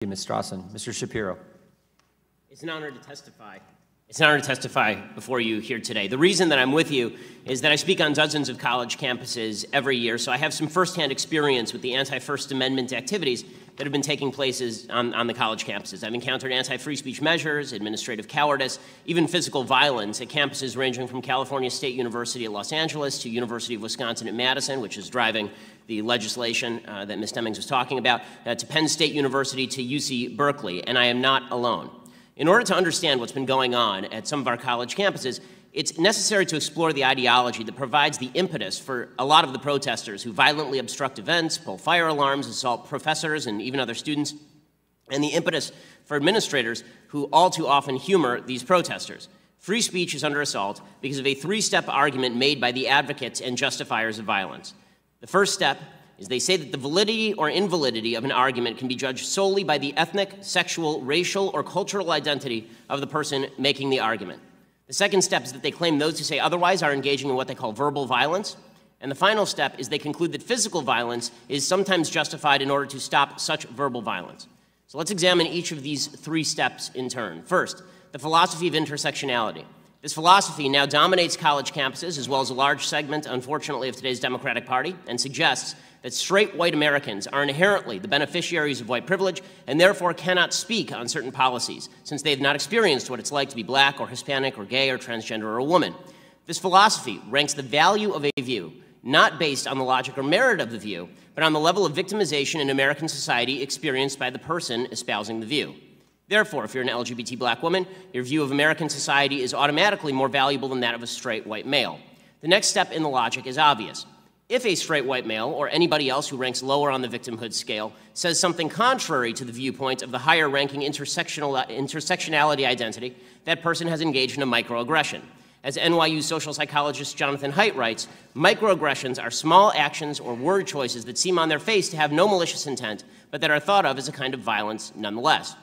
Ms. Strawson. Mr. Shapiro. It's an honor to testify. It's an honor to testify before you here today. The reason that I'm with you is that I speak on dozens of college campuses every year, so I have some firsthand experience with the anti-First Amendment activities that have been taking place on the college campuses. I've encountered anti-free speech measures, administrative cowardice, even physical violence at campuses ranging from California State University at Los Angeles to University of Wisconsin at Madison, which is driving the legislation that Ms. Demings was talking about, to Penn State University to UC Berkeley, and I am not alone. In order to understand what's been going on at some of our college campuses, it's necessary to explore the ideology that provides the impetus for a lot of the protesters who violently obstruct events, pull fire alarms, assault professors and even other students, and the impetus for administrators who all too often humor these protesters. Free speech is under assault because of a three-step argument made by the advocates and justifiers of violence. The first step is they say that the validity or invalidity of an argument can be judged solely by the ethnic, sexual, racial, or cultural identity of the person making the argument. The second step is that they claim those who say otherwise are engaging in what they call verbal violence. And the final step is they conclude that physical violence is sometimes justified in order to stop such verbal violence. So let's examine each of these three steps in turn. First, the philosophy of intersectionality. This philosophy now dominates college campuses as well as a large segment, unfortunately, of today's Democratic Party, and suggests that straight white Americans are inherently the beneficiaries of white privilege and therefore cannot speak on certain policies since they have not experienced what it's like to be black or Hispanic or gay or transgender or a woman. This philosophy ranks the value of a view not based on the logic or merit of the view, but on the level of victimization in American society experienced by the person espousing the view. Therefore, if you're an LGBT black woman, your view of American society is automatically more valuable than that of a straight white male. The next step in the logic is obvious. If a straight white male, or anybody else who ranks lower on the victimhood scale, says something contrary to the viewpoint of the higher-ranking intersectionality identity, that person has engaged in a microaggression. As NYU social psychologist Jonathan Haidt writes, microaggressions are small actions or word choices that seem on their face to have no malicious intent, but that are thought of as a kind of violence nonetheless.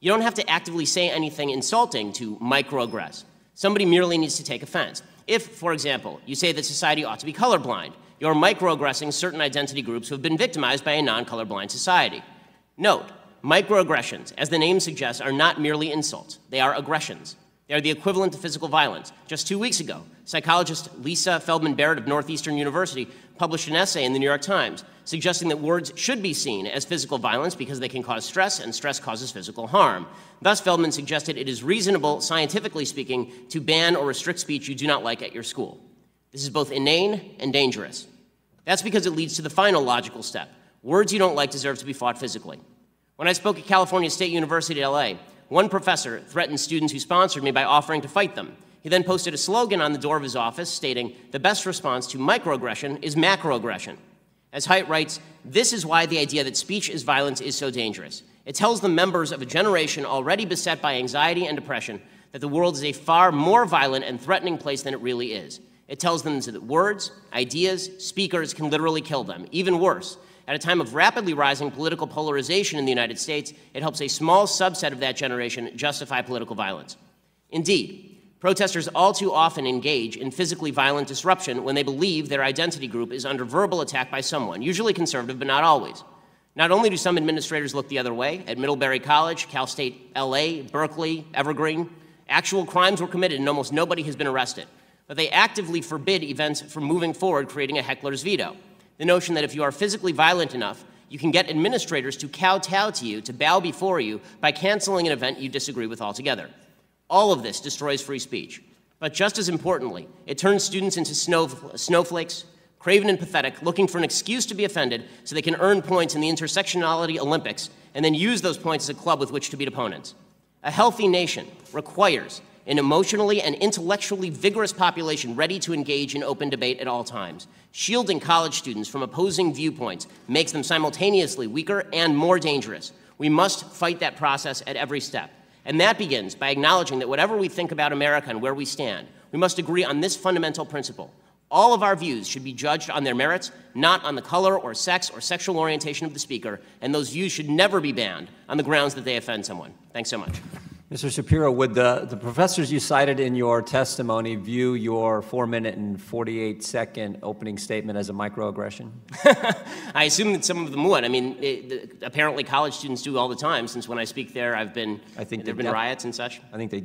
You don't have to actively say anything insulting to microaggress. Somebody merely needs to take offense. If, for example, you say that society ought to be colorblind, you're microaggressing certain identity groups who have been victimized by a non-colorblind society. Note, microaggressions, as the name suggests, are not merely insults. They are aggressions. They are the equivalent to physical violence. Just 2 weeks ago, psychologist Lisa Feldman Barrett of Northeastern University published an essay in the New York Times suggesting that words should be seen as physical violence because they can cause stress, and stress causes physical harm. Thus, Feldman suggested it is reasonable, scientifically speaking, to ban or restrict speech you do not like at your school. This is both inane and dangerous. That's because it leads to the final logical step. Words you don't like deserve to be fought physically. When I spoke at California State University at LA, one professor threatened students who sponsored me by offering to fight them. He then posted a slogan on the door of his office stating, "The best response to microaggression is macroaggression." As Haidt writes, this is why the idea that speech is violence is so dangerous. It tells the members of a generation already beset by anxiety and depression that the world is a far more violent and threatening place than it really is. It tells them that words, ideas, speakers can literally kill them. Even worse, at a time of rapidly rising political polarization in the United States, it helps a small subset of that generation justify political violence. Indeed, protesters all too often engage in physically violent disruption when they believe their identity group is under verbal attack by someone, usually conservative, but not always. Not only do some administrators look the other way, at Middlebury College, Cal State LA, Berkeley, Evergreen, actual crimes were committed and almost nobody has been arrested. But they actively forbid events from moving forward, creating a heckler's veto. The notion that if you are physically violent enough, you can get administrators to kowtow to you, to bow before you, by canceling an event you disagree with altogether. All of this destroys free speech. But just as importantly, it turns students into snowflakes, craven and pathetic, looking for an excuse to be offended so they can earn points in the intersectionality Olympics and then use those points as a club with which to beat opponents. A healthy nation requires an emotionally and intellectually vigorous population ready to engage in open debate at all times. Shielding college students from opposing viewpoints makes them simultaneously weaker and more dangerous. We must fight that process at every step. And that begins by acknowledging that whatever we think about America and where we stand, we must agree on this fundamental principle. All of our views should be judged on their merits, not on the color or sex or sexual orientation of the speaker, and those views should never be banned on the grounds that they offend someone. Thanks so much. Mr. Shapiro, would the professors you cited in your testimony view your 4-minute and 48-second opening statement as a microaggression? I assume that some of them would. I mean, apparently college students do all the time, since when I speak there, there have been riots and such. I think they